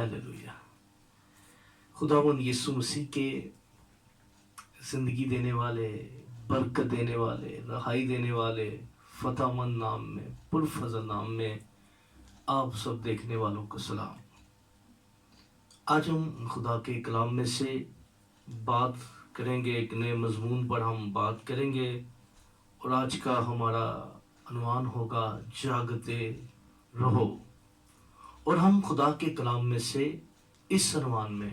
Hallelujah. خداوند یسوع مسیح کے زندگی دینے والے، برکت دینے والے، رہائی دینے والے فتح مند نام میں، پرفضل نام میں آپ سب دیکھنے والوں کو سلام۔ آج ہم خدا کے کلام میں سے بات کریں گے، ایک نئے مضمون پر ہم بات کریں گے، اور آج کا ہمارا عنوان ہوگا جاگتے رہو۔ اور ہم خدا کے کلام میں سے اس عنوان میں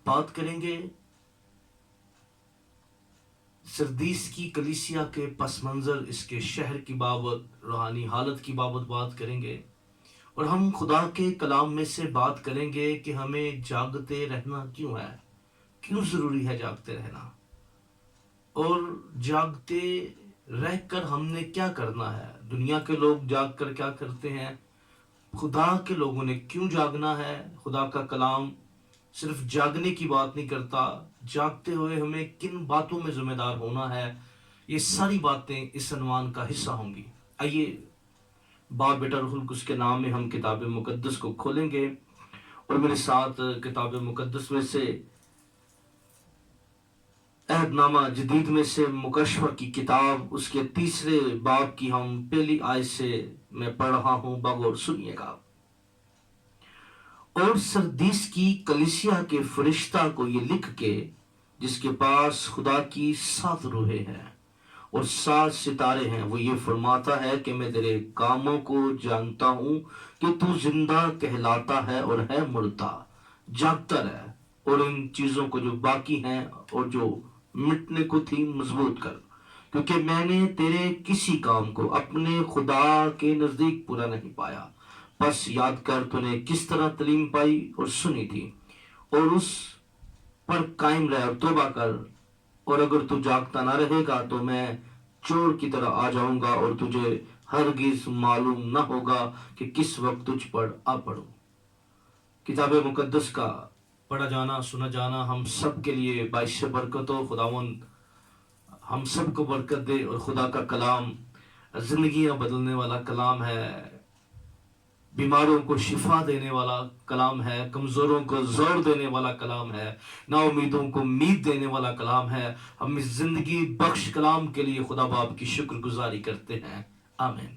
بات کریں گے سردیس کی کلیسیا کے پس منظر، اس کے شہر کی بابت، روحانی حالت کی بابت بات کریں گے، اور ہم خدا کے کلام میں سے بات کریں گے کہ ہمیں جاگتے رہنا کیوں ہے، کیوں ضروری ہے جاگتے رہنا، اور جاگتے رہ کر ہم نے کیا کرنا ہے۔ دنیا کے لوگ جاگ کر کیا کرتے ہیں، خدا کے لوگوں نے کیوں جاگنا ہے۔ خدا کا کلام صرف جاگنے کی بات نہیں کرتا، جاگتے ہوئے ہمیں کن باتوں میں ذمہ دار ہونا ہے، یہ ساری باتیں اس عنوان کا حصہ ہوں گی۔ آئیے باپ بیٹا روح القدس کے نام میں ہم کتاب مقدس کو کھولیں گے، اور میرے ساتھ کتاب مقدس میں سے عہد نامہ جدید میں سے مکاشفہ کی کتاب، اس کے 3 باب کی ہم پہلی آیت سے میں پڑھ رہا ہوں، بغور سنیے گا۔ اور سردیس کی کلیسیا کے فرشتہ کو یہ لکھ کے، جس کے پاس خدا کی 7 روحیں ہیں اور 7 ستارے ہیں، وہ یہ فرماتا ہے کہ میں تیرے کاموں کو جانتا ہوں کہ تو زندہ کہلاتا ہے اور ہے مردہ۔ جاگتا رہ اور ان چیزوں کو جو باقی ہیں اور جو مٹنے کو تھی مضبوط کر، کیونکہ میں نے تیرے کسی کام کو اپنے خدا کے نزدیک پورا نہیں پایا۔ بس یاد کر تو نے کس طرح تعلیم پائی اور سنی تھی، اور اس پر قائم رہ اور توبہ کر، اور اگر تو جاگتا نہ رہے گا تو میں چور کی طرح آ جاؤں گا، اور تجھے ہرگز معلوم نہ ہوگا کہ کس وقت تجھ پر آ پڑوں۔ کتاب مقدس کا پڑھا جانا، سنا جانا ہم سب کے لیے باعث برکت ہو۔ خداوند ہم سب کو برکت دے، اور خدا کا کلام زندگیاں بدلنے والا کلام ہے، بیماروں کو شفا دینے والا کلام ہے، کمزوروں کو زور دینے والا کلام ہے، نا امیدوں کو امید دینے والا کلام ہے۔ ہم اس زندگی بخش کلام کے لیے خدا باپ کی شکر گزاری کرتے ہیں، آمین۔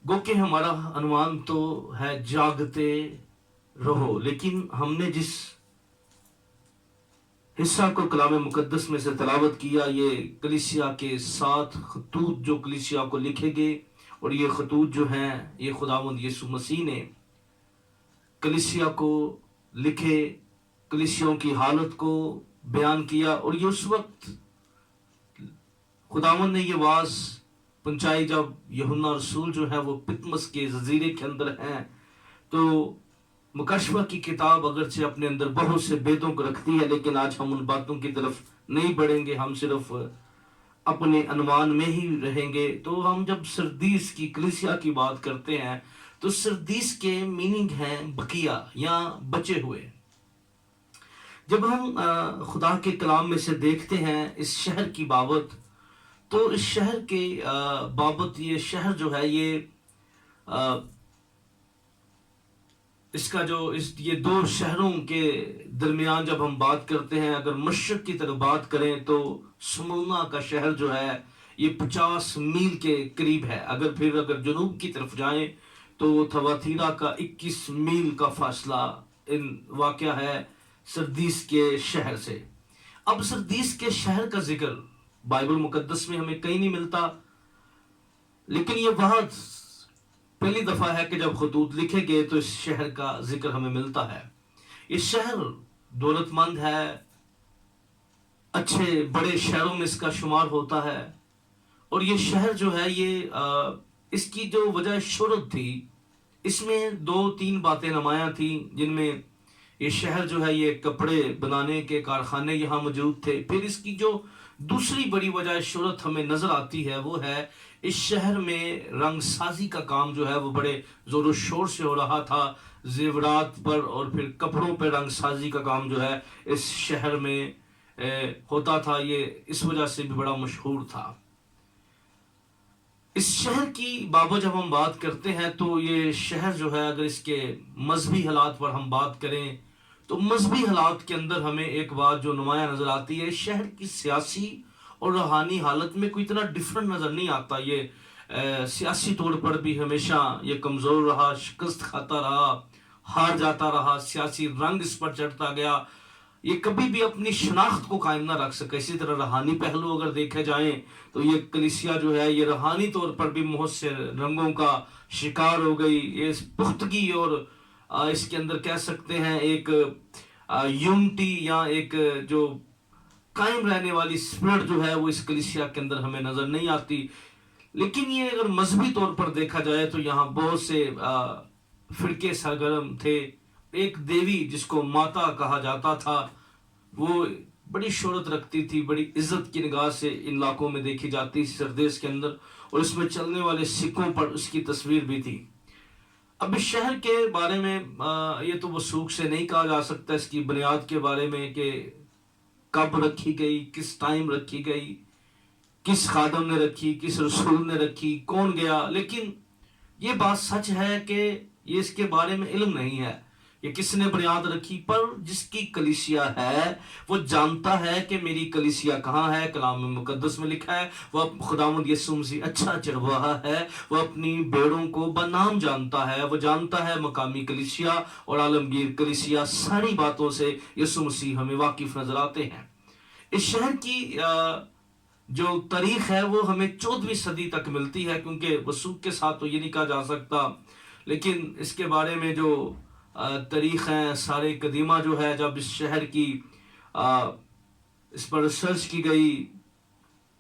گو کہ ہمارا عنوان تو ہے جاگتے رہو، لیکن ہم نے جس حصہ کو کلام مقدس میں سے تلاوت کیا، یہ کلیسیا کے 7 خطوط جو کلیسیا کو لکھے گئے، اور یہ خطوط جو ہیں یہ خداوند یسوع مسیح نے کلیسیا کو لکھے، کلیسیوں کی حالت کو بیان کیا، اور یہ اس وقت خداوند نے یہ واز پہنچائی جب یوحنا رسول جو ہے وہ پتمس کے جزیرے کے اندر ہیں۔ تو مکاشفہ کی کتاب اگرچہ اپنے اندر بہت سے بیدوں کو رکھتی ہے، لیکن آج ہم ان باتوں کی طرف نہیں بڑھیں گے، ہم صرف اپنے عنوان میں ہی رہیں گے۔ تو ہم جب سردیس کی کلیسیا کی بات کرتے ہیں تو سردیس کے میننگ ہیں بقیہ یا بچے ہوئے۔ جب ہم خدا کے کلام میں سے دیکھتے ہیں اس شہر کی بابت، تو اس شہر کے بابت، یہ شہر جو ہے یہ اس کا جو یہ 2 شہروں کے درمیان جب ہم بات کرتے ہیں، اگر مشرق کی طرف بات کریں تو سمرنا کا شہر جو ہے یہ 50 میل کے قریب ہے۔ اگر جنوب کی طرف جائیں تو تھواتیرا کا 21 میل کا فاصلہ واقع ہے سردیس کے شہر سے۔ اب سردیس کے شہر کا ذکر بائبل مقدس میں ہمیں کہیں نہیں ملتا، لیکن یہ بہت پہلی دفعہ ہے کہ جب خطوط لکھے گئے تو اس شہر کا ذکر ہمیں ملتا ہے۔ یہ شہر دولت مند ہے، اچھے بڑے شہروں میں اس کا شمار ہوتا ہے، اور یہ شہر جو ہے یہ اس کی جو وجہ شہرت تھی، اس میں 2-3 باتیں نمایاں تھیں، جن میں یہ شہر جو ہے یہ کپڑے بنانے کے کارخانے یہاں موجود تھے۔ پھر اس کی جو دوسری بڑی وجہ شہرت ہمیں نظر آتی ہے وہ ہے اس شہر میں رنگ سازی کا کام جو ہے وہ بڑے زور و شور سے ہو رہا تھا، زیورات پر اور پھر کپڑوں پہ رنگ سازی کا کام جو ہے اس شہر میں ہوتا تھا۔ یہ اس وجہ سے بھی بڑا مشہور تھا۔ اس شہر کی بابت جب ہم بات کرتے ہیں تو یہ شہر جو ہے، اگر اس کے مذہبی حالات پر ہم بات کریں تو مذہبی حالات کے اندر ہمیں ایک بات جو نمایاں نظر آتی ہے، شہر کی سیاسی اور روحانی حالت میں کوئی اتنا ڈفرنٹ نظر نہیں آتا۔ یہ سیاسی طور پر بھی ہمیشہ یہ کمزور رہا، شکست کھاتا رہا، ہار جاتا رہا، سیاسی رنگ اس پر چڑھتا گیا، یہ کبھی بھی اپنی شناخت کو قائم نہ رکھ سکا۔ اسی طرح روحانی پہلو اگر دیکھے جائیں تو یہ کلیسیا جو ہے، یہ روحانی طور پر بھی بہت سے رنگوں کا شکار ہو گئی۔ یہ پختگی اور اس کے اندر کہہ سکتے ہیں ایک یونٹی یا ایک جو قائم رہنے والی اسپرٹ جو ہے وہ اس کلیسیا کے اندر ہمیں نظر نہیں آتی۔ لیکن یہ اگر مذہبی طور پر دیکھا جائے تو یہاں بہت سے فرقے سرگرم تھے۔ ایک دیوی جس کو ماتا کہا جاتا تھا، وہ بڑی شہرت رکھتی تھی، بڑی عزت کی نگاہ سے ان علاقوں میں دیکھی جاتی سردیس کے اندر، اور اس میں چلنے والے سکوں پر اس کی تصویر بھی تھی۔ اب اس شہر کے بارے میں یہ تو وثوق سے نہیں کہا جا سکتا اس کی بنیاد کے بارے میں کہ کب رکھی گئی، کس ٹائم رکھی گئی، کس خادم نے رکھی، کس رسول نے رکھی، کون گیا، لیکن یہ بات سچ ہے کہ یہ اس کے بارے میں علم نہیں ہے کہ کس نے بنیاد رکھی، پر جس کی کلیسیا ہے وہ جانتا ہے کہ میری کلیسیا کہاں ہے۔ کلام مقدس میں لکھا ہے وہ خداوند یسوع مسیح اچھا چرواہا ہے، وہ اپنی بیڑوں کو بنام جانتا ہے، وہ جانتا ہے مقامی کلیسیا اور عالمگیر کلیسیا، ساری باتوں سے یسوع مسیح ہمیں واقف نظر آتے ہیں۔ اس شہر کی جو تاریخ ہے وہ ہمیں 14ویں صدی تک ملتی ہے، کیونکہ وثوق کے ساتھ تو یہ نہیں کہا جا سکتا، لیکن اس کے بارے میں جو تاریخ ہیں سارے قدیمہ جو ہے، جب اس شہر کی اس پر ریسرچ کی گئی،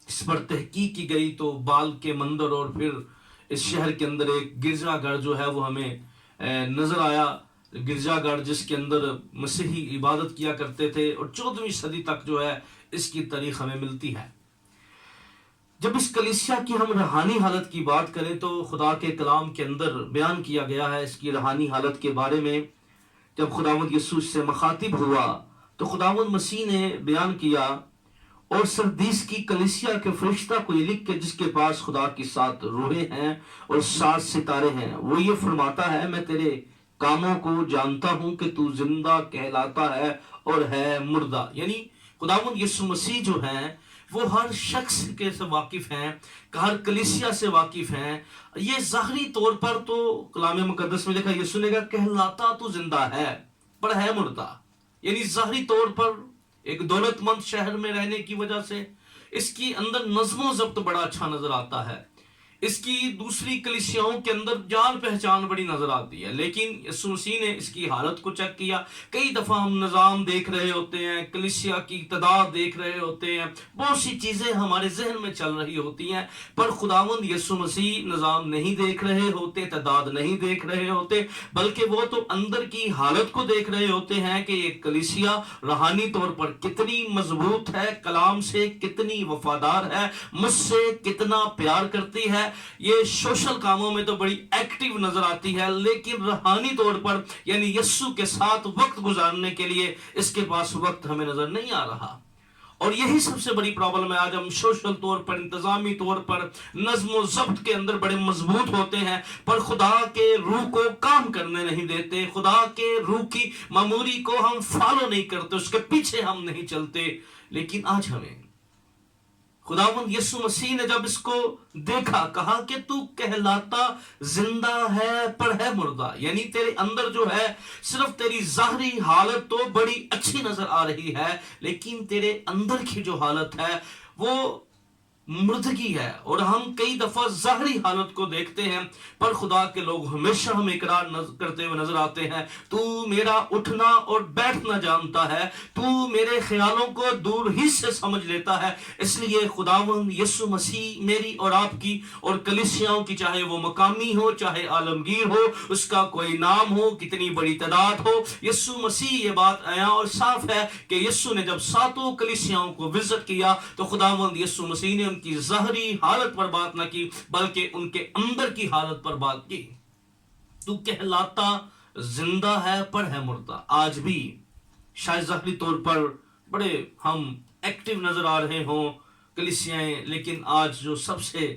اس پر تحقیق کی گئی، تو بال کے مندر اور پھر اس شہر کے اندر ایک گرجا گھر جو ہے وہ ہمیں نظر آیا، گرجا گھر جس کے اندر مسیحی عبادت کیا کرتے تھے، اور 14ویں صدی تک جو ہے اس کی تاریخ ہمیں ملتی ہے۔ جب اس کلیسیا کی ہم روحانی حالت کی بات کریں تو خدا کے کلام کے اندر بیان کیا گیا ہے اس کی روحانی حالت کے بارے میں۔ جب خداوند یسوع سے مخاطب ہوا تو خداوند مسیح نے بیان کیا، اور سردیس کی کلیسیا کے فرشتہ کو یہ لکھ کے جس کے پاس خدا کی 7 روحیں ہیں اور 7 ستارے ہیں، وہ یہ فرماتا ہے میں تیرے کاموں کو جانتا ہوں کہ تو زندہ کہلاتا ہے اور ہے مردہ۔ یعنی خداوند یسوع مسیح جو ہیں وہ ہر شخص کے سے واقف ہیں، ہر کلیسیا سے واقف ہیں۔ یہ ظاہری طور پر تو کلام مقدس میں لکھا، یسوع نے کہا کہلاتا تو زندہ ہے پر ہے مردہ، یعنی ظاہری طور پر ایک دولت مند شہر میں رہنے کی وجہ سے اس کی اندر نظم و ضبط بڑا اچھا نظر آتا ہے، اس کی دوسری کلیسیاؤں کے اندر جان پہچان بڑی نظر آتی ہے، لیکن یسوع مسیح نے اس کی حالت کو چیک کیا۔ کئی دفعہ ہم نظام دیکھ رہے ہوتے ہیں، کلیسیا کی تعداد دیکھ رہے ہوتے ہیں، بہت سی چیزیں ہمارے ذہن میں چل رہی ہوتی ہیں، پر خداوند یسوع مسیح نظام نہیں دیکھ رہے ہوتے، تعداد نہیں دیکھ رہے ہوتے، بلکہ وہ تو اندر کی حالت کو دیکھ رہے ہوتے ہیں کہ یہ کلیسیا روحانی طور پر کتنی مضبوط ہے، کلام سے کتنی وفادار ہے، مجھ سے کتنا پیار کرتی ہے۔ یہ سوشل کاموں میں تو بڑی ایکٹیو نظر آتی ہے، لیکن روحانی طور پر یعنی یسوع کے ساتھ وقت گزارنے کے لیے اس کے پاس وقت ہمیں نظر نہیں آ رہا۔ اور یہی سب سے بڑی پرابلم ہے۔ آج ہم سوشل طور پر، انتظامی طور پر، نظم و ضبط کے اندر بڑے مضبوط ہوتے ہیں، پر خدا کے روح کو کام کرنے نہیں دیتے، خدا کے روح کی معموری کو ہم فالو نہیں کرتے، اس کے پیچھے ہم نہیں چلتے۔ لیکن آج ہمیں خداوند یسوع مسیح نے جب اس کو دیکھا، کہا کہ تو کہلاتا زندہ ہے پر ہے مردہ، یعنی تیرے اندر جو ہے صرف تیری ظاہری حالت تو بڑی اچھی نظر آ رہی ہے، لیکن تیرے اندر کی جو حالت ہے وہ مردگی ہے۔ اور ہم کئی دفعہ ظاہری حالت کو دیکھتے ہیں، پر خدا کے لوگ ہمیشہ ہمیں اقرار کرتے ہوئے نظر آتے ہیں، تو میرا اٹھنا اور بیٹھنا جانتا ہے، تو میرے خیالوں کو دور ہی سے سمجھ لیتا ہے۔ اس لیے خداوند یسوع مسیح میری اور آپ کی اور کلیسیاؤں کی، چاہے وہ مقامی ہو چاہے عالمگیر ہو، اس کا کوئی نام ہو، کتنی بڑی تعداد ہو، یسوع مسیح یہ بات عیاں اور صاف ہے کہ یسوع نے جب 7 کلیسیاؤں کو وزٹ کیا تو خداوند یسوع مسیح نے ان کی ظاہری حالت پر بات نہ کی، بلکہ ان کے اندر کی حالت پر بات کی۔ تو کہلاتا زندہ ہے پر ہے مردہ۔ آج بھی شاید ظاہری طور پر بڑے ہم ایکٹیو نظر آ رہے ہوں کلیسیاں، لیکن آج جو سب سے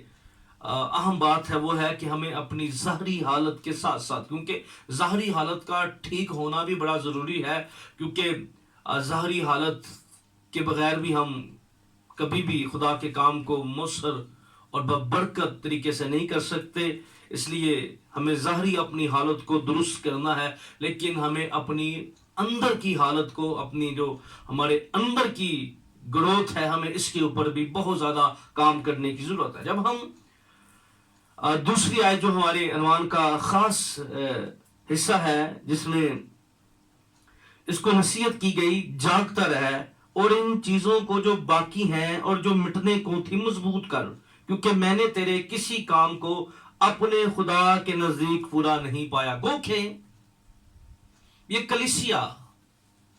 اہم بات ہے وہ ہے کہ ہمیں اپنی ظاہری حالت کے ساتھ ساتھ، کیونکہ ظاہری حالت کا ٹھیک ہونا بھی بڑا ضروری ہے، کیونکہ ظاہری حالت کے بغیر بھی ہم کبھی بھی خدا کے کام کو مؤثر اور ببرکت طریقے سے نہیں کر سکتے۔ اس لیے ہمیں ظاہری اپنی حالت کو درست کرنا ہے، لیکن ہمیں اپنی اندر کی حالت کو، اپنی جو ہمارے اندر کی گروتھ ہے، ہمیں اس کے اوپر بھی بہت زیادہ کام کرنے کی ضرورت ہے۔ جب ہم دوسری آیت جو ہمارے عنوان کا خاص حصہ ہے، جس میں اس کو نصیحت کی گئی، جاگتا رہے اور ان چیزوں کو جو باقی ہیں اور جو مٹنے کو تھی مضبوط کر، کیونکہ میں نے تیرے کسی کام کو اپنے خدا کے نزدیک پورا نہیں پایا۔ گو کہ یہ کلیسیا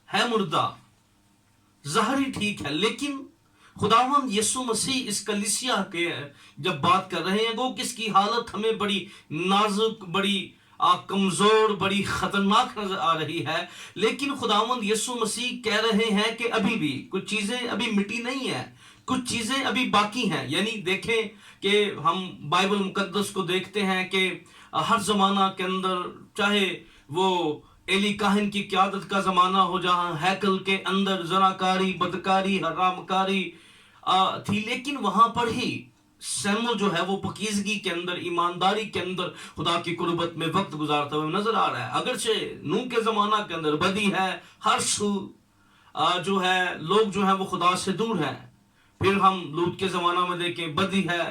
ہے مردہ، ظاہری ٹھیک ہے، لیکن خداوند یسوع مسیح اس کلیسیا کے جب بات کر رہے ہیں، وہ کس کی حالت ہمیں بڑی نازک، بڑی کمزور، بڑی خطرناک نظر آ رہی ہے، لیکن خداوند یسوع مسیح کہہ رہے ہیں کہ ابھی بھی کچھ چیزیں ابھی مٹی نہیں ہیں، کچھ چیزیں ابھی باقی ہیں۔ یعنی دیکھیں کہ ہم بائبل مقدس کو دیکھتے ہیں کہ ہر زمانہ کے اندر، چاہے وہ ایلی کاہن کی قیادت کا زمانہ ہو جہاں ہیکل کے اندر زناکاری، بدکاری، حرام کاری تھی، لیکن وہاں پر ہی سیمو جو ہے وہ پاکیزگی کے اندر، ایمانداری کے اندر خدا کی قربت میں وقت گزارتا ہوئے نظر آ رہا ہے۔ اگرچہ نوح کے زمانہ کے اندر بدی ہے، ہر سو جو ہے لوگ جو ہیں وہ خدا سے دور ہیں، پھر ہم لوط کے زمانہ میں دیکھیں بدی ہے،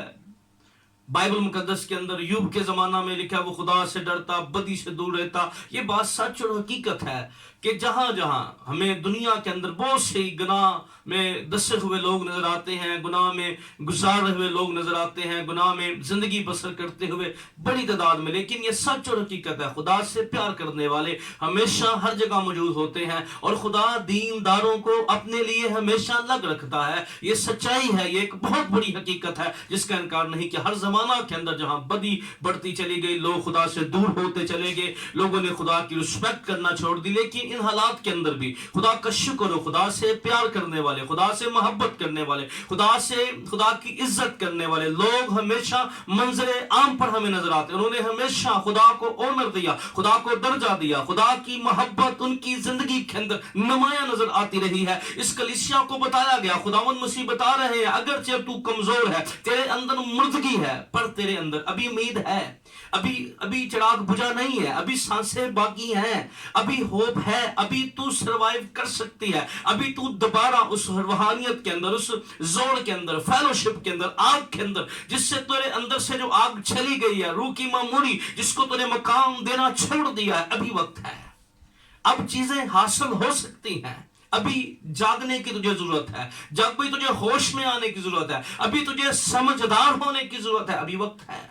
بائبل مقدس کے اندر یوب کے زمانہ میں لکھا وہ خدا سے ڈرتا، بدی سے دور رہتا۔ یہ بات سچ اور حقیقت ہے کہ جہاں جہاں ہمیں دنیا کے اندر بہت سی گناہ میں دسے ہوئے لوگ نظر آتے ہیں، گناہ میں گزارے ہوئے لوگ نظر آتے ہیں، گناہ میں زندگی بسر کرتے ہوئے بڑی تعداد میں، لیکن یہ سچ اور حقیقت ہے، خدا سے پیار کرنے والے ہمیشہ ہر جگہ موجود ہوتے ہیں، اور خدا دینداروں کو اپنے لیے ہمیشہ الگ رکھتا ہے۔ یہ سچائی ہے، یہ ایک بہت بڑی حقیقت ہے جس کا انکار نہیں، کہ ہر زمانہ کے اندر جہاں بدی بڑھتی چلی گئی، لوگ خدا سے دور ہوتے چلے گئے، لوگوں نے خدا کی رسپیکٹ کرنا چھوڑ دی، لیکن ان حالات کے اندر بھی خدا کا شکر ہو، خدا سے پیار کرنے والے، خدا سے محبت کرنے والے، خدا کی عزت کرنے والے لوگ ہمیشہ منظر عام پر ہمیں نظر آتے ہیں۔ انہوں نے ہمیشہ خدا کو آنر دیا، خدا کو درجہ دیا، خدا کی محبت ان کی زندگی کے اندر نمایاں نظر آتی رہی ہے۔ اس کلیسیا کو بتایا گیا، خداوند مسیح بتا رہے ہیں، اگرچہ تو کمزور ہے، تیرے اندر مردگی ہے، پر تیرے اندر ابھی امید ہے، ابھی چراغ بجھا نہیں ہے، ابھی سانسیں باقی ہیں، ابھی ہوپ ہے، ابھی تو سروائیو کر سکتی ہے، ابھی تو دوبارہ اس روحانیت کے اندر، اس زوڑ کے اندر، فیلوشپ کے اندر، آگ کے اندر، جس سے تیرے اندر سے جو آگ چلی گئی ہے، روح کی معمولی جس کو تو نے مقام دینا چھوڑ دیا ہے، ابھی وقت ہے، اب چیزیں حاصل ہو سکتی ہیں، ابھی جاگنے کی تجھے ضرورت ہے، جب بھی تجھے ہوش میں آنے کی ضرورت ہے، ابھی تجھے سمجھدار ہونے کی ضرورت ہے، ابھی وقت ہے،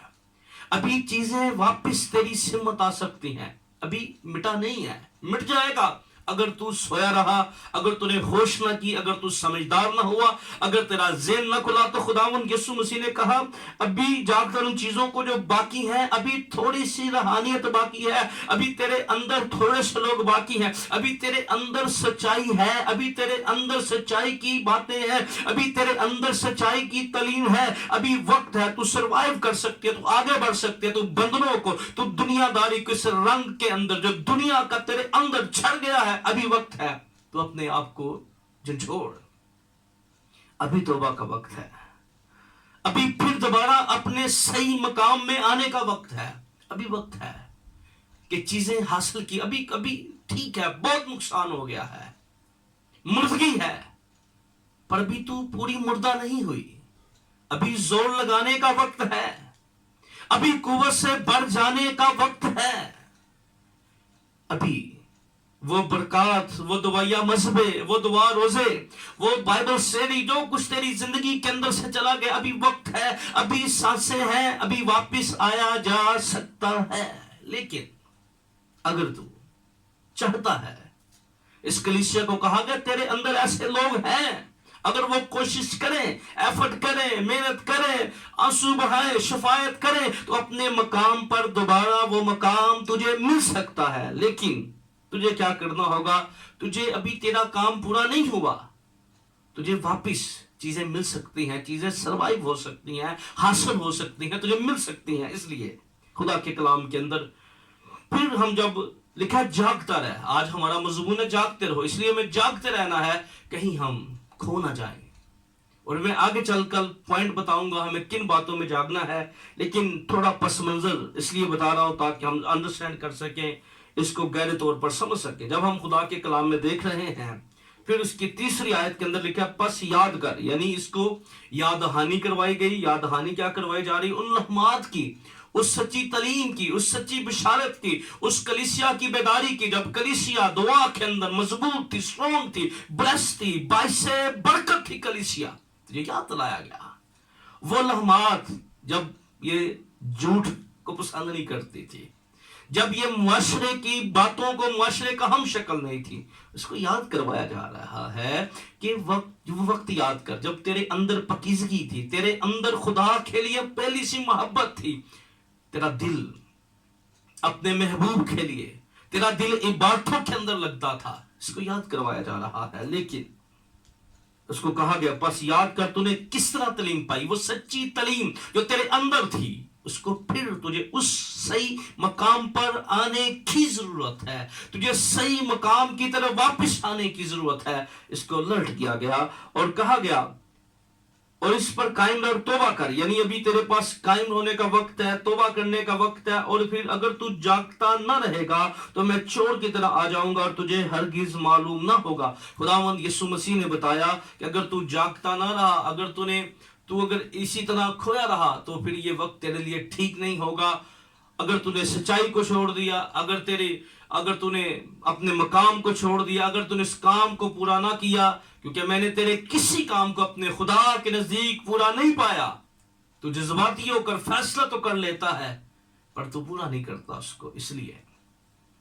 ابھی چیزیں واپس تیری سمت آ سکتی ہیں، ابھی مٹا نہیں ہے، مٹ جائے گا اگر تو سویا رہا، اگر تو نے ہوش نہ کی، اگر تو سمجھدار نہ ہوا، اگر تیرا ذہن نہ کھلا۔ تو خداوند یسوع مسیح نے کہا ابھی جاگ کر ان چیزوں کو جو باقی ہیں، ابھی تھوڑی سی روحانیت باقی ہے، ابھی تیرے اندر تھوڑے سے لوگ باقی ہیں، ابھی تیرے اندر سچائی ہے، ابھی تیرے اندر سچائی کی باتیں ہیں، ابھی تیرے اندر سچائی کی تعلیم ہے، ابھی وقت ہے، تو سروائیو کر سکتے ہے، تو آگے بڑھ سکتے ہے، تو بندنوں کو، تو دنیا داری کو، اس رنگ کے اندر جو دنیا کا تیرے اندر چھڑ گیا ہے، ابھی وقت ہے، تو اپنے آپ کو جھنجھوڑ، ابھی توبہ کا وقت ہے، ابھی پھر دوبارہ اپنے صحیح مقام میں آنے کا وقت ہے، ابھی وقت ہے کہ چیزیں حاصل کی، ابھی ٹھیک ہے، بہت نقصان ہو گیا ہے، مردگی ہے، پر ابھی تو پوری مردہ نہیں ہوئی، ابھی زور لگانے کا وقت ہے، ابھی قوت سے بڑھ جانے کا وقت ہے، ابھی وہ برکات، وہ دعائیا مذہبے، وہ دعا روزے، وہ بائبل سیری، جو کچھ تیری زندگی کے اندر سے چلا گیا، ابھی وقت ہے، ابھی سانسیں ہیں، ابھی واپس آیا جا سکتا ہے۔ لیکن اگر تو چاہتا ہے، اس کلیسیا کو کہا گیا تیرے اندر ایسے لوگ ہیں، اگر وہ کوشش کریں، ایفرٹ کریں، محنت کریں، آنسو بہائیں، شفاعت کریں، تو اپنے مقام پر دوبارہ وہ مقام تجھے مل سکتا ہے۔ لیکن تجھے کیا کرنا ہوگا؟ تجھے ابھی تیرا کام پورا نہیں ہوا، تجھے واپس چیزیں مل سکتی ہیں، چیزیں سروائیو ہو سکتی ہیں، حاصل ہو سکتی ہیں، تجھے مل سکتی ہیں۔ اس لیے خدا کے کلام کے اندر پھر ہم جب لکھا جاگتا رہ، آج ہمارا مضمون ہے جاگتے رہو، اس لیے ہمیں جاگتے رہنا ہے کہیں ہم کھو نہ جائیں۔ اور میں آگے چل کر پوائنٹ بتاؤں گا ہمیں کن باتوں میں جاگنا ہے، لیکن تھوڑا پس منظر اس لیے بتا رہا ہوں تاکہ ہم انڈرسٹینڈ کر سکیں، اس کو گہرے طور پر سمجھ سکیں۔ جب ہم خدا کے کلام میں دیکھ رہے ہیں، پھر اس کی تیسری آیت کے اندر لکھا پس یاد کر، یعنی اس کو یاد دہانی کروائی گئی۔ یاد دہانی کیا کروائی جا رہی؟ ان لمحات کی، اس سچی تعلیم کی، اس سچی بشارت کی، اس کلیسیا کی بیداری کی، جب کلیسیا دعا کے اندر مضبوط تھی، اسٹرانگ تھی، بلیس تھی، باعث برکت تھی کلیسیا، یہ یاد دلایا گیا۔ وہ لمحات جب یہ جھوٹ کو پسند نہیں کرتی تھی، جب یہ معاشرے کی باتوں کو، معاشرے کا ہم شکل نہیں تھی، اس کو یاد کروایا جا رہا ہے کہ وہ وقت یاد کر جب تیرے اندر پاکیزگی تھی، تیرے اندر خدا کے لیے پہلی سی محبت تھی، تیرا دل اپنے محبوب کے لیے، تیرا دل عبادتوں کے اندر لگتا تھا، اس کو یاد کروایا جا رہا ہے۔ لیکن اس کو کہا گیا پس یاد کر تو نے کس طرح تعلیم پائی، وہ سچی تعلیم جو تیرے اندر تھی، اس کو پھر تجھے اس صحیح مقام پر آنے کی ضرورت ہے، تجھے صحیح مقام کی طرف واپس آنے کی ضرورت ہے۔ اس کو الرٹ کیا گیا اور کہا گیا اور اس پر قائم رہ، توبہ کر، یعنی ابھی تیرے پاس قائم ہونے کا وقت ہے، توبہ کرنے کا وقت ہے، اور پھر اگر تو جاگتا نہ رہے گا تو میں چور کی طرح آ جاؤں گا اور تجھے ہرگز معلوم نہ ہوگا۔ خداوند یسوع مسیح نے بتایا کہ اگر تو جاگتا نہ رہا، اگر اسی طرح کھویا رہا تو پھر یہ وقت تیرے لیے ٹھیک نہیں ہوگا۔ اگر تو نے سچائی کو چھوڑ دیا، اگر تو نے اپنے مقام کو چھوڑ دیا، اگر تو نے اس کام کو پورا نہ کیا، کیونکہ میں نے تیرے کسی کام کو اپنے خدا کے نزدیک پورا نہیں پایا۔ تو جذباتی ہو کر فیصلہ تو کر لیتا ہے پر تو پورا نہیں کرتا اس کو، اس لیے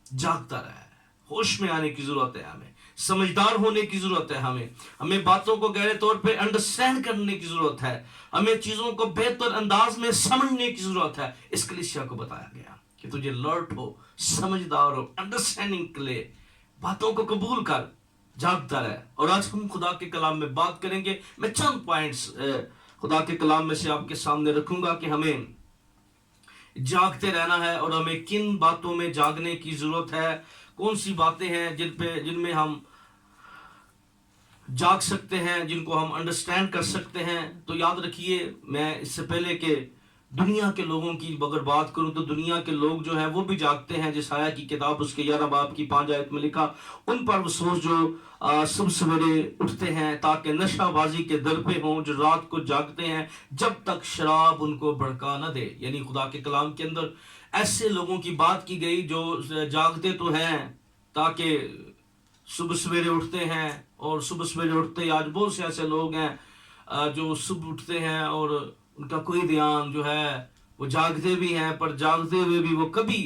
جاگتا رہے، ہوش میں آنے کی ضرورت ہے، ہمیں سمجھدار ہونے کی ضرورت ہے، ہمیں باتوں کو گہرے طور پہ انڈرسٹینڈ کرنے کی ضرورت ہے، ہمیں چیزوں کو بہتر انداز میں سمجھنے کی ضرورت ہے۔ اس کلیسیا کو بتایا گیا کہ تجھے لرٹ ہو، سمجھدار ہو، انڈرسٹینڈنگ کے لیے باتوں کو قبول کر، جاگتا رہے۔ اور آج ہم خدا کے کلام میں بات کریں گے، میں چند پوائنٹس خدا کے کلام میں سے آپ کے سامنے رکھوں گا کہ ہمیں جاگتے رہنا ہے اور ہمیں کن باتوں میں جاگنے کی ضرورت ہے، کون سی باتیں ہیں جن میں ہم جاگ سکتے ہیں، جن کو ہم انڈرسٹینڈ کر سکتے ہیں۔ تو یاد رکھیے، میں اس سے پہلے کہ دنیا کے لوگوں کی اگر بات کروں تو دنیا کے لوگ جو ہیں وہ بھی جاگتے ہیں۔ جسایا کی کتاب اس کے 11 باب کی 5 آیت میں لکھا، ان پر افسوس جو صبح سویرے اٹھتے ہیں تاکہ نشہ بازی کے در پہ ہوں، جو رات کو جاگتے ہیں جب تک شراب ان کو بھڑکا نہ دے۔ یعنی خدا کے کلام کے اندر ایسے لوگوں کی بات کی گئی جو جاگتے تو ہیں تاکہ صبح سویرے اٹھتے ہیں، اور صبح سویرے اٹھتے آج بہت سے ایسے لوگ ہیں جو صبح اٹھتے ہیں اور ان کا کوئی دھیان جو ہے، وہ جاگتے بھی ہیں پر جاگتے ہوئے بھی وہ کبھی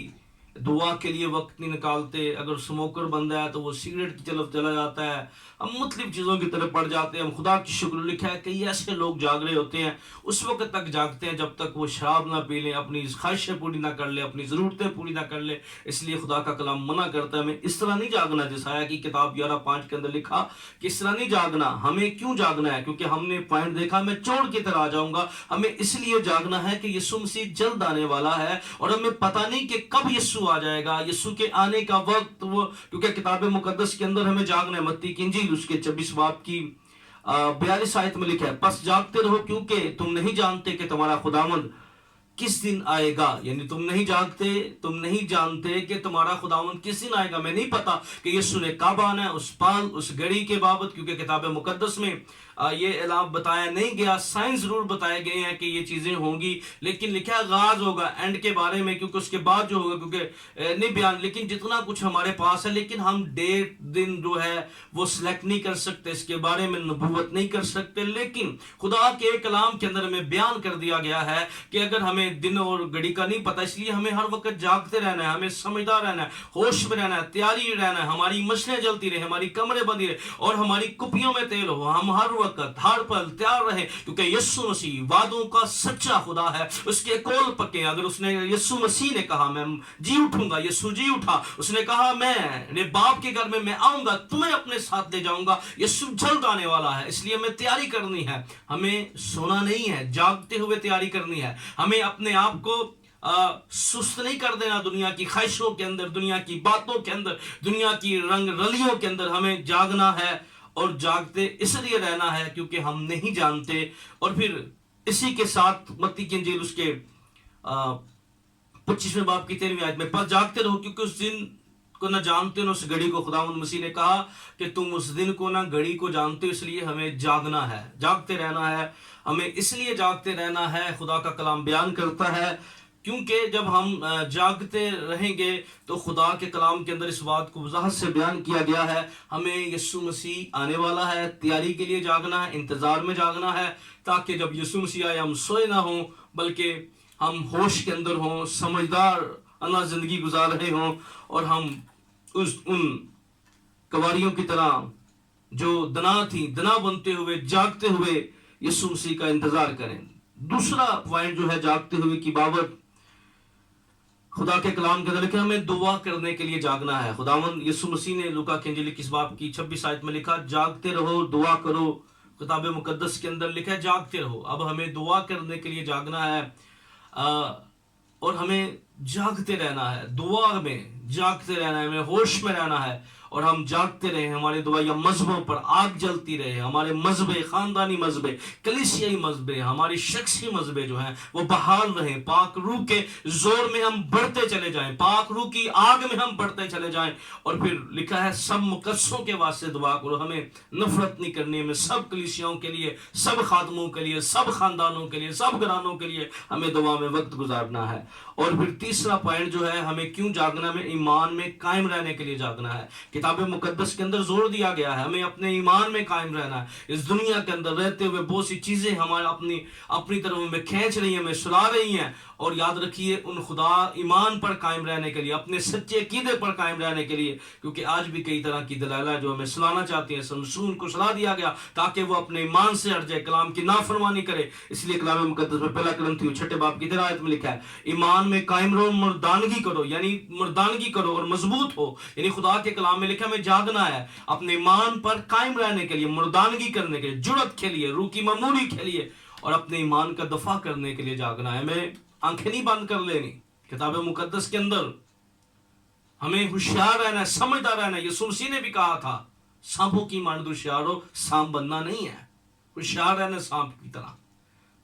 دعا کے لیے وقت نہیں نکالتے۔ اگر سموکر بندہ ہے تو وہ سگریٹ کی طرف چلا جاتا ہے، ہم مختلف چیزوں کی طرف پڑ جاتے ہیں۔ ہم خدا کی شکر، لکھا ہے کئی ایسے لوگ جاگ رہے ہوتے ہیں، اس وقت تک جاگتے ہیں جب تک وہ شراب نہ پی لیں، اپنی خواہشیں پوری نہ کر لیں، اپنی ضرورتیں پوری نہ کر لیں۔ اس لیے خدا کا کلام منع کرتا ہے ہمیں اس طرح نہیں جاگنا۔ جسایا کی کتاب 11:5 کے اندر لکھا کہ اس طرح نہیں جاگنا۔ ہمیں کیوں جاگنا ہے؟ کیونکہ ہم نے پوائنٹ دیکھا، میں چور کی طرح آ جاؤں گا۔ ہمیں اس لیے جاگنا ہے کہ یسوع مسیح جلد آنے والا ہے اور ہمیں پتہ نہیں کہ کب یسوع آ جائے گا، یسوع کے آنے کا وقت وہ، کیونکہ کتاب مقدس کے اندر ہمیں جاگنا ہے۔ متی کی انجیل اس کے 26 باب کی 42 آیت میں لکھا ہے، پس جاگتے رہو کیونکہ تم نہیں جانتے کہ تمہارا خداوند کس دن آئے گا۔ یعنی تم نہیں جانتے کہ تمہارا خداوند کس دن آئے گا۔ میں نہیں پتا کہ یسوع نے کب آنا ہے، اس پال اس گھڑی کے بابت، کیونکہ کتاب مقدس میں یہ اعلان بتایا نہیں گیا۔ سائنس ضرور بتائے گئے ہیں کہ یہ چیزیں ہوں گی، لیکن لکھا آغاز ہوگا اینڈ کے بارے میں، کیونکہ اس کے بعد جو ہوگا کیونکہ نہیں بیان، لیکن جتنا کچھ ہمارے پاس ہے، لیکن ہم ڈیٹ دن جو ہے وہ سلیکٹ نہیں کر سکتے، اس کے بارے میں نبوت نہیں کر سکتے۔ لیکن خدا کے کلام کے اندر ہمیں بیان کر دیا گیا ہے کہ اگر ہمیں دن اور گھڑی کا نہیں پتا، اس لیے ہمیں ہر وقت جاگتے رہنا ہے، ہمیں سمجھدار رہنا ہے، ہوش میں رہنا ہے، تیاری رہنا ہے، ہماری مشنیں جلتی رہے، ہماری کمریں بندی رہے اور ہماری کپیوں میں تیل ہو۔ ہم ہر وقت وقت ہر پل تیار رہیں، کیونکہ یسوع مسیح وعدوں کا سچا خدا ہے، اس کے قول پکے ہیں۔ اگر اس نے یسوع مسیح نے کہا میں جی اٹھوں گا، یسوع جی اٹھا۔ اس نے کہا میں باپ کے گھر میں آؤں گا، تمہیں اپنے ساتھ لے جاؤں گا۔ یسوع جلد آنے والا ہے، اس لیے ہمیں تیاری کرنی ہے، ہمیں سونا نہیں ہے، جاگتے ہوئے تیاری کرنی ہے۔ ہمیں اپنے آپ کو سست نہیں کر دینا دنیا کی خواہشوں کے اندر، دنیا کی باتوں کے اندر، دنیا کی رنگ رلیوں کے اندر۔ ہمیں جاگنا ہے، اور جاگتے اس لیے رہنا ہے کیونکہ ہم نہیں جانتے۔ اور پھر اسی کے ساتھ متی کی انجیل اس کے 25ویں باب کی 13ویں آیت میں، پس جاگتے رہو کیونکہ اس دن کو نہ جانتے ہو، اس گھڑی کو۔ خداوند مسیح نے کہا کہ تم اس دن کو نہ گھڑی کو جانتے ہو، اس لیے ہمیں جاگنا ہے، جاگتے رہنا ہے۔ ہمیں اس لیے جاگتے رہنا ہے، خدا کا کلام بیان کرتا ہے، کیونکہ جب ہم جاگتے رہیں گے تو خدا کے کلام کے اندر اس بات کو وضاحت سے بیان کیا گیا ہے، ہمیں یسوع مسیح آنے والا ہے، تیاری کے لیے جاگنا ہے، انتظار میں جاگنا ہے، تاکہ جب یسوع مسیح آئے ہم سوئے نہ ہوں، بلکہ ہم ہوش کے اندر ہوں، سمجھدار انا زندگی گزار رہے ہوں، اور ہم ان کواریوں کی طرح جو دنا تھی، دنا بنتے ہوئے جاگتے ہوئے یسوع مسیح کا انتظار کریں۔ دوسرا پوائنٹ جو ہے جاگتے ہوئے کی بابت، خدا کے کلام کے اندر لکھا ہمیں دعا کرنے کے لیے جاگنا ہے۔ خداوند یسوع مسیح نے لوکا کی انجیل اس باب کی 26 آیت میں لکھا جاگتے رہو، دعا کرو۔ کتاب مقدس کے اندر لکھا ہے جاگتے رہو۔ اب ہمیں دعا کرنے کے لیے جاگنا ہے، اور ہمیں جاگتے رہنا ہے، دعا میں جاگتے رہنا ہے، ہمیں ہوش میں رہنا ہے، اور ہم جاگتے رہے، ہماری دعائیاں مذہبوں پر آگ جلتی رہے، ہمارے مذہبیں، خاندانی مذہبیں، کلیسیائی مذہبیں، ہماری شخصی مذہبیں جو ہیں وہ بحال رہیں، پاک روح کے زور میں ہم بڑھتے چلے جائیں، پاک روح کی آگ میں ہم بڑھتے چلے جائیں۔ اور پھر لکھا ہے سب مقدسوں کے واسطے دعا کرو، ہمیں نفرت نہیں کرنی، ہمیں سب کلیسیاؤں کے لیے، سب خادموں کے لیے، سب خاندانوں کے لیے، سب گھرانوں کے لیے ہمیں دعا میں وقت گزارنا ہے۔ اور پھر تیسرا پوائنٹ جو ہے ہمیں کیوں جاگنا ہے، ہمیں ایمان میں قائم رہنے کے لیے جاگنا ہے۔ کتاب مقدس کے اندر زور دیا گیا ہے ہمیں اپنے ایمان میں قائم رہنا ہے۔ اس دنیا کے اندر رہتے ہوئے بہت سی چیزیں ہمارے اپنی طرف ہمیں کھینچ رہی ہیں، ہمیں سلا رہی ہیں، اور یاد رکھیے ان خدا ایمان پر قائم رہنے کے لیے، اپنے سچے عقیدے پر قائم رہنے کے لیے، کیونکہ آج بھی کئی طرح کی دلائل جو ہمیں سلانا چاہتی ہیں، سمسون کو سلا دیا گیا تاکہ وہ اپنے ایمان سے ہٹ جائے، کلام کی نافرمانی کرے۔ اس لیے کلام مقدس میں پہلا کرنتھیوں 6 باب کی 13 آیت میں لکھا ہے ایمان میں قائم رہو، مردانگی کرو، یعنی مردانگی کرو اور مضبوط ہو۔ یعنی خدا کے کلام میں لکھا ہمیں جاگنا ہے اپنے ایمان پر قائم رہنے کے لیے، مردانگی کرنے کے لیے، جرأت کے لیے، روح کی معمولی کے لیے، اور اپنے ایمان کا دفاع کرنے کے لیے جاگنا ہے۔ ہمیں آنکھیں نہیں بند کر لینی۔ کتاب مقدس کے اندر ہمیں ہوشیار رہنا ہے، سمجھدار رہنا ہے۔ یسوع مسیح نے بھی کہا تھا سانپوں کی مانند ہوشیار ہو، سانپ بننا نہیں ہے، ہوشیار رہنا سانپ کی طرح،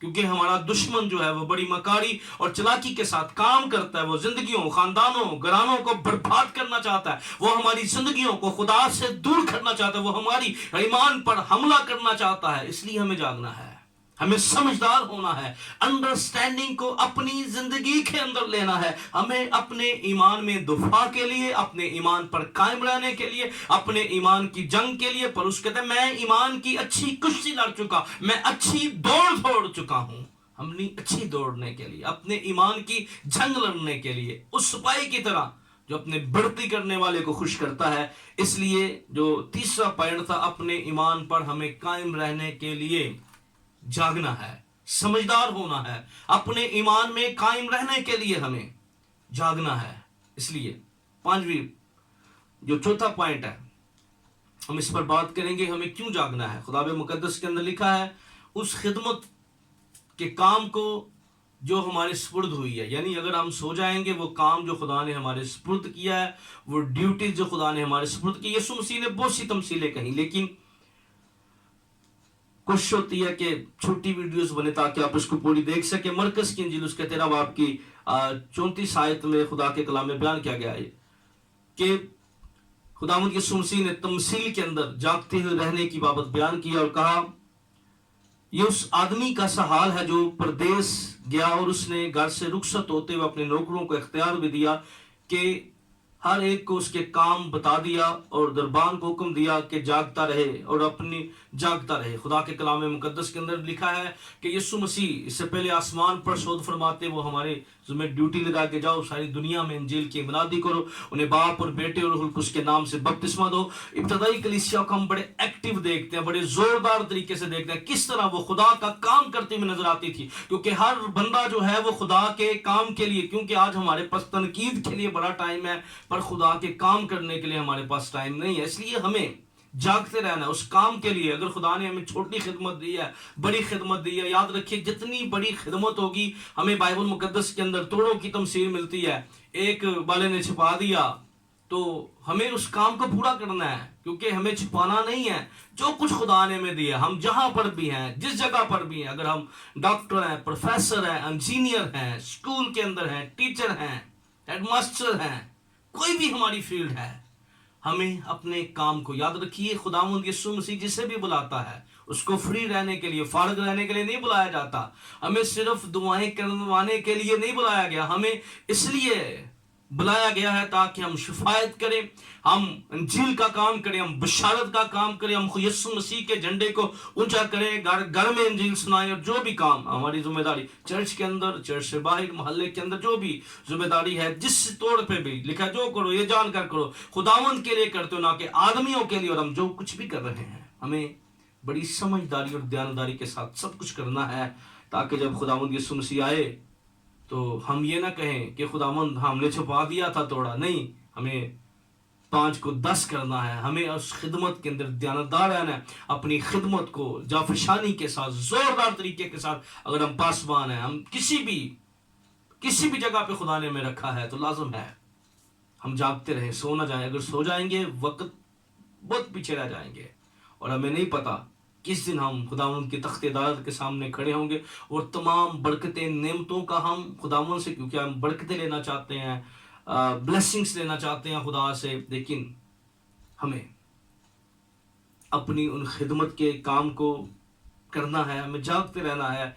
کیونکہ ہمارا دشمن جو ہے وہ بڑی مکاری اور چلاکی کے ساتھ کام کرتا ہے، وہ زندگیوں، خاندانوں، گھرانوں کو برباد کرنا چاہتا ہے، وہ ہماری زندگیوں کو خدا سے دور کرنا چاہتا ہے، وہ ہماری ایمان پر حملہ کرنا چاہتا ہے۔ اس لیے ہمیں جاگنا ہے، ہمیں سمجھدار ہونا ہے، انڈرسٹینڈنگ کو اپنی زندگی کے اندر لینا ہے۔ ہمیں اپنے ایمان میں دفاع کے لیے، اپنے ایمان پر قائم رہنے کے لیے، اپنے ایمان کی جنگ کے لیے، پولس کہتے ہیں میں ایمان کی اچھی کشتی لڑ چکا، میں اچھی دوڑ چکا ہوں۔ ہم نے اچھی دوڑنے کے لیے، اپنے ایمان کی جنگ لڑنے کے لیے، اس سپاہی کی طرح جو اپنے بڑھتی کرنے والے کو خوش کرتا ہے۔ اس لیے جو تیسرا پوائنٹ تھا اپنے ایمان پر ہمیں قائم رہنے کے لیے جاگنا ہے، سمجھدار ہونا ہے، اپنے ایمان میں قائم رہنے کے لیے ہمیں جاگنا ہے۔ اس لیے پانچویں جو چوتھا پوائنٹ ہے ہم اس پر بات کریں گے، ہمیں کیوں جاگنا ہے۔ خدا مقدس کے اندر لکھا ہے اس خدمت کے کام کو جو ہمارے سپرد ہوئی ہے، یعنی اگر ہم سو جائیں گے وہ کام جو خدا نے ہمارے سپرد کیا ہے، وہ ڈیوٹی جو خدا نے ہمارے سپرد کی، یسوع مسیح نے بہت سی تمثیلیں کہیں، لیکن کوشش ہوتی ہے کہ چھوٹی ویڈیوز بنے تاکہ آپ اس کو پوری دیکھ سکیں۔ مرکز کی انجیل اس کے 13 باب کی 34 آیت میں خدا کے کلام میں بیان کیا گیا ہے کہ خداوند یسوع مسیح نے تمثیل کے اندر جاگتے ہوئے رہنے کی بابت بیان کیا اور کہا یہ اس آدمی کا سا حال ہے جو پردیس گیا اور اس نے گھر سے رخصت ہوتے ہوئے اپنے نوکروں کو اختیار بھی دیا کہ ہر ایک کو اس کے کام بتا دیا اور دربان کو حکم دیا کہ جاگتا رہے اور اپنی جاگتا رہے۔ خدا کے کلام مقدس کے اندر لکھا ہے کہ یسوع مسیح اس سے پہلے آسمان پر صعود فرماتے وہ ہمارے تمہیں ڈیوٹی لگا کے جاؤ، ساری دنیا میں انجیل کی منادی کرو، انہیں باپ اور بیٹے اور روح القدس کے نام سے بپتسمہ دو۔ ابتدائی کلیسیا کو ہم بڑے ایکٹیو دیکھتے ہیں، بڑے زوردار طریقے سے دیکھتے ہیں، کس طرح وہ خدا کا کام کرتے ہوئے نظر آتی تھی، کیونکہ ہر بندہ جو ہے وہ خدا کے کام کے لیے، کیونکہ آج ہمارے پاس تنقید کے لیے بڑا ٹائم ہے، پر خدا کے کام کرنے کے لیے ہمارے پاس ٹائم نہیں ہے۔ اس لیے ہمیں جاگتے رہنا ہے اس کام کے لیے۔ اگر خدا نے ہمیں چھوٹی خدمت دی ہے، بڑی خدمت دی ہے، یاد رکھیے جتنی بڑی خدمت ہوگی، ہمیں بائبل مقدس کے اندر توڑوں کی تمثیل ملتی ہے، ایک والے نے چھپا دیا تو ہمیں اس کام کو پورا کرنا ہے، کیونکہ ہمیں چھپانا نہیں ہے جو کچھ خدا نے ہمیں دیا۔ ہم جہاں پر بھی ہیں، جس جگہ پر بھی ہیں، اگر ہم ڈاکٹر ہیں، پروفیسر ہیں، انجینئر ہیں، اسکول کے اندر ہیں، ٹیچر ہیں، ہیڈ ماسٹر ہیں، کوئی بھی ہماری فیلڈ ہے، ہمیں اپنے کام کو یاد رکھیے۔ خداوند یسوع مسیح جسے بھی بلاتا ہے اس کو فری رہنے کے لیے، فارغ رہنے کے لیے نہیں بلایا جاتا۔ ہمیں صرف دعائیں کروانے کے لیے نہیں بلایا گیا، ہمیں اس لیے بلایا گیا ہے تاکہ ہم شفایت کریں، ہم انجیل کا کام کریں، ہم بشارت کا کام کریں، ہم یسوع مسیح کے جھنڈے کو اونچا کریں، گھر میں انجیل سنائیں، اور جو بھی کام ہماری ذمہ داری چرچ کے اندر، چرچ سے باہر، محلے کے اندر جو بھی ذمہ داری ہے، جس طور پہ بھی لکھا جو کرو یہ جان کر کرو، خداوند کے لیے کرتے ہو، نہ کہ آدمیوں کے لیے۔ اور ہم جو کچھ بھی کر رہے ہیں ہمیں بڑی سمجھداری اور دیانتداری کے ساتھ سب کچھ کرنا ہے، تاکہ جب خداوند یسوع مسیح آئے تو ہم یہ نہ کہیں کہ خداوند ہم نے چھپا دیا تھا توڑا، نہیں، ہمیں 5 کو 10 کرنا ہے، ہمیں اس خدمت کے اندر دیانتدار رہنا ہے، اپنی خدمت کو جافشانی کے ساتھ، زوردار طریقے کے ساتھ۔ اگر ہم پاسبان ہیں، ہم کسی بھی جگہ پہ خدا نے ہمیں رکھا ہے، تو لازم ہے ہم جاگتے رہیں، سو نہ جائیں۔ اگر سو جائیں گے وقت بہت پیچھے رہ جائیں گے، اور ہمیں نہیں پتا کس دن ہم خداوند کے تخت عدالت کے سامنے کھڑے ہوں گے، اور تمام برکتیں، نعمتوں کا ہم خداوند سے، کیونکہ ہم برکتیں لینا چاہتے ہیں، بلیسنگز لینا چاہتے ہیں خدا سے، لیکن ہمیں اپنی ان خدمت کے کام کو کرنا ہے، ہمیں جاگتے رہنا ہے،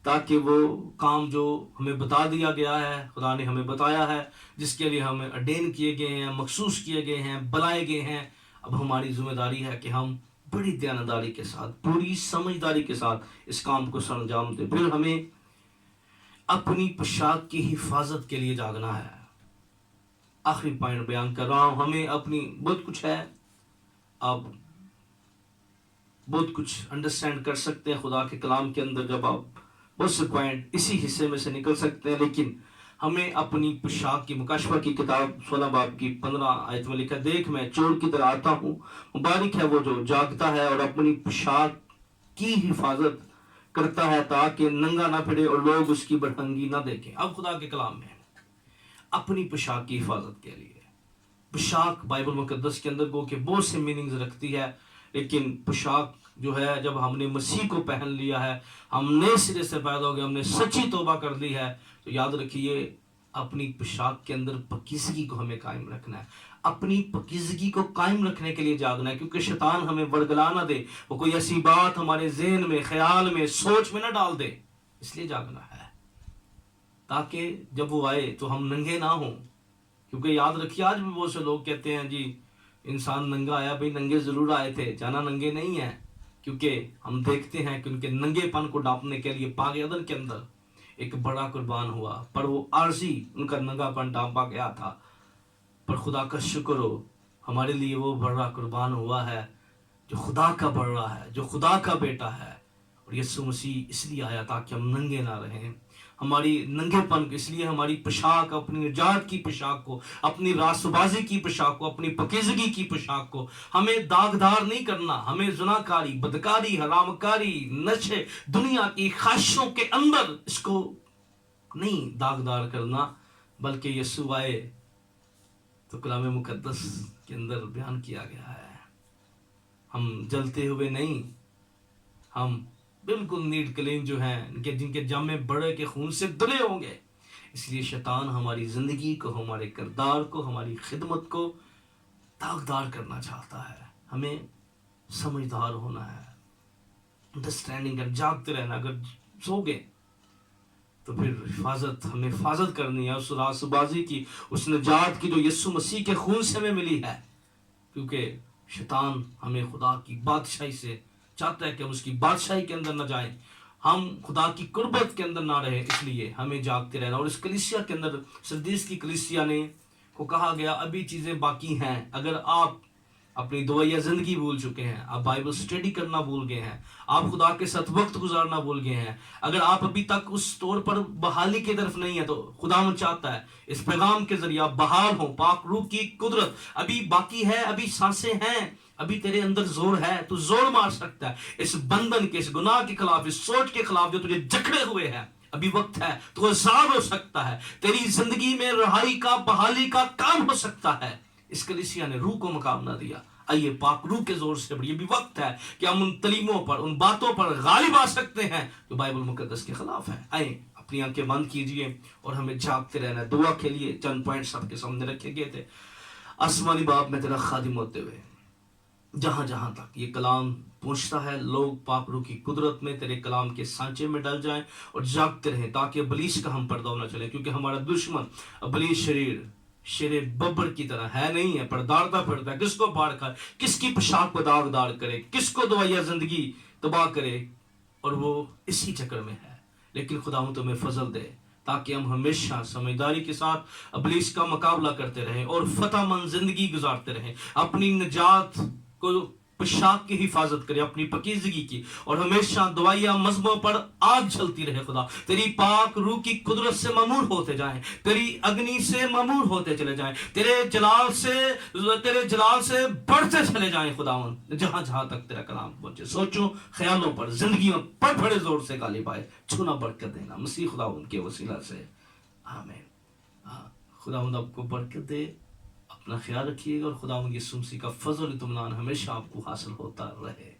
تاکہ وہ کام جو ہمیں بتا دیا گیا ہے، خدا نے ہمیں بتایا ہے، جس کے لیے ہمیں اڈین کیے گئے ہیں، مخصوص کیے گئے ہیں، بلائے گئے ہیں، اب ہماری ذمہ داری ہے کہ ہم بڑی دیانتداری کے ساتھ، پوری سمجھداری کے ساتھ اس کام کو سر انجام دیں۔ پھر ہمیں اپنی پوشاک کی حفاظت کے لیے جاگنا ہے۔ آخری پوائنٹ بیان کر رہا ہوں، ہمیں اپنی بہت کچھ ہے، آپ بہت کچھ انڈرسٹینڈ کر سکتے ہیں خدا کے کلام کے اندر، جب آپ بہت سے پوائنٹ اسی حصے میں سے نکل سکتے ہیں، لیکن ہمیں اپنی پوشاک کی، مکاشفہ کی کتاب 16 باب کی 15 آیت میں لکھا، دیکھ میں چور کی طرح آتا ہوں، مبارک ہے وہ جو جاگتا ہے اور اپنی پوشاک کی حفاظت کرتا ہے، تاکہ ننگا نہ پھرے اور لوگ اس کی برہنگی نہ دیکھیں۔ اب خدا کے کلام میں اپنی پوشاک کی حفاظت کے لیے، پوشاک بائبل مقدس کے اندر گو کہ بہت سے میننگز رکھتی ہے، لیکن پوشاک جو ہے، جب ہم نے مسیح کو پہن لیا ہے، ہم نئے سرے سے پیدا ہو گئے، ہم نے سچی توبہ کر لی ہے، تو یاد رکھیے اپنی پوشاک کے اندر پاکیزگی کو ہمیں قائم رکھنا ہے، اپنی پاکیزگی کو قائم رکھنے کے لیے جاگنا ہے، کیونکہ شیطان ہمیں ورگلا نہ دے، وہ کوئی ایسی بات ہمارے ذہن میں، خیال میں، سوچ میں نہ ڈال دے، اس لیے جاگنا ہے، تاکہ جب وہ آئے تو ہم ننگے نہ ہوں۔ کیونکہ یاد رکھیے آج بھی بہت سے لوگ کہتے ہیں جی انسان ننگا آیا، بھئی ننگے ضرور آئے تھے، جانا ننگے نہیں ہیں، کیونکہ ہم دیکھتے ہیں کہ ان کے ننگے پن کو ڈھانپنے کے لیے پاک عدن کے اندر ایک بڑا قربان ہوا، پر وہ عارضی ان کا ننگا پن ڈھانپا گیا تھا، پر خدا کا شکر ہو ہمارے لیے وہ بڑا قربان ہوا ہے جو خدا کا بڑا ہے، جو خدا کا بیٹا ہے، اور یسوع مسیح اس لیے آیا تاکہ ہم ننگے نہ رہیں، ہماری ننگے پن اس لیے ہماری پوشاک، اپنی نجات کی پوشاک کو، اپنی راست بازی کی پوشاک کو، اپنی پاکیزگی کی پوشاک کو ہمیں داغدار نہیں کرنا، ہمیں زناکاری، بدکاری، حرام کاری، نشے، دنیا کی خواہشوں کے اندر اس کو نہیں داغدار کرنا، بلکہ یسوع آئے تو کلام مقدس کے اندر بیان کیا گیا ہے، ہم جلتے ہوئے نہیں، ہم بالکل نیٹ کلین جو ہیں، جن کے جامے بڑے کے خون سے دھلے ہوں گے۔ اس لیے شیطان ہماری زندگی کو، ہمارے کردار کو، ہماری خدمت کو داغدار کرنا چاہتا ہے، ہمیں سمجھدار ہونا ہے، انڈرسٹینڈنگ کر، جاگتے رہنا۔ اگر سو گئے تو پھر حفاظت، ہمیں حفاظت کرنی ہے اس راست بازی کی، اس نجات کی جو یسوع مسیح کے خون سے ہمیں ملی ہے، کیونکہ شیطان ہمیں خدا کی بادشاہی سے چاہتا ہے کہ ہم اس کی بادشاہی کے اندر نہ جائیں، ہم خدا کی قربت کے اندر نہ رہے، اس لیے ہمیں جاگتے رہنا. اور اس کلیسیا کے اندر سردیس کی کلیسیا نے کو کہا گیا ابھی چیزیں باقی ہیں. اگر آپ اپنی دعائیا زندگی بھول چکے ہیں، آپ بائبل اسٹڈی کرنا بھول گئے ہیں، آپ خدا کے ساتھ وقت گزارنا بھول گئے ہیں، اگر آپ ابھی تک اس طور پر بحالی کی طرف نہیں ہیں، تو خدا چاہتا ہے اس پیغام کے ذریعے آپ بحال ہوں. پاک روح کی قدرت ابھی باقی ہے، ابھی سانسیں ہیں، ابھی تیرے اندر زور ہے، تو زور مار سکتا ہے اس بندھن کے، اس گناہ کے خلاف، اس سوچ کے خلاف جو تجھے جکڑے ہوئے ہیں. ابھی وقت ہے تو آزاد ہو سکتا ہے، تیری زندگی میں رہائی کا، بحالی کا کام ہو سکتا ہے. اس کلیسیا نے روح کو مقام نہ دیا. آئیے پاک روح کے زور سے بڑھیے. بھی وقت ہے کہ ہم ان تعلیموں پر، ان باتوں پر غالب آ سکتے ہیں جو بائبل مقدس کے خلاف ہیں. آئیں اپنی آنکھیں بند کیجئے اور ہمیں جاگتے رہنا ہے. دعا کے لیے چند پوائنٹ سب کے سامنے رکھے گئے تھے. آسمانی باپ، میں تیرا خادم ہوتے ہوئے جہاں جہاں تک یہ کلام پہنچتا ہے، لوگ پاک روح کی قدرت میں تیرے کلام کے سانچے میں ڈل جائیں اور جاگتے رہیں، تاکہ ابلیس کا ہم پردہ نہ چلے. کیونکہ ہمارا دشمن ابلیس شیر ببر کی طرح ہے، نہیں ہے، پر دوڑتا پھرتا ہے. کس کو پاڑ کھائے، کس کی پوشاک کو داغدار کرے، کس کو دوائیا زندگی تباہ کرے، اور وہ اسی چکر میں ہے. لیکن خدا تمہیں فضل دے تاکہ ہم ہمیشہ سمجھداری کے ساتھ ابلیس کا مقابلہ کرتے رہیں اور فتح مند زندگی گزارتے رہیں. اپنی نجات کو پوشاک کی حفاظت کرے، اپنی پاکیزگی کی، اور ہمیشہ دعائیہ مذہبوں پر آگ جلتی رہے. خدا تیری پاک روح کی قدرت سے معمور ہوتے جائیں، تیری اگنی سے معمور ہوتے چلے جائیں، تیرے جلال سے بڑھتے چلے جائیں. خداون جہاں جہاں تک تیرا کلام پہنچے، سوچوں خیالوں پر، زندگیوں پر بڑے زور سے غالب آئے. چھونا برکت دینا مسیح خداون کے وسیلہ سے، آمین. خداوند آپ کو برکت دے. اپنا خیال رکھیے گا، اور خداوند یسوع مسیح کا فضل و اطمینان ہمیشہ آپ کو حاصل ہوتا رہے.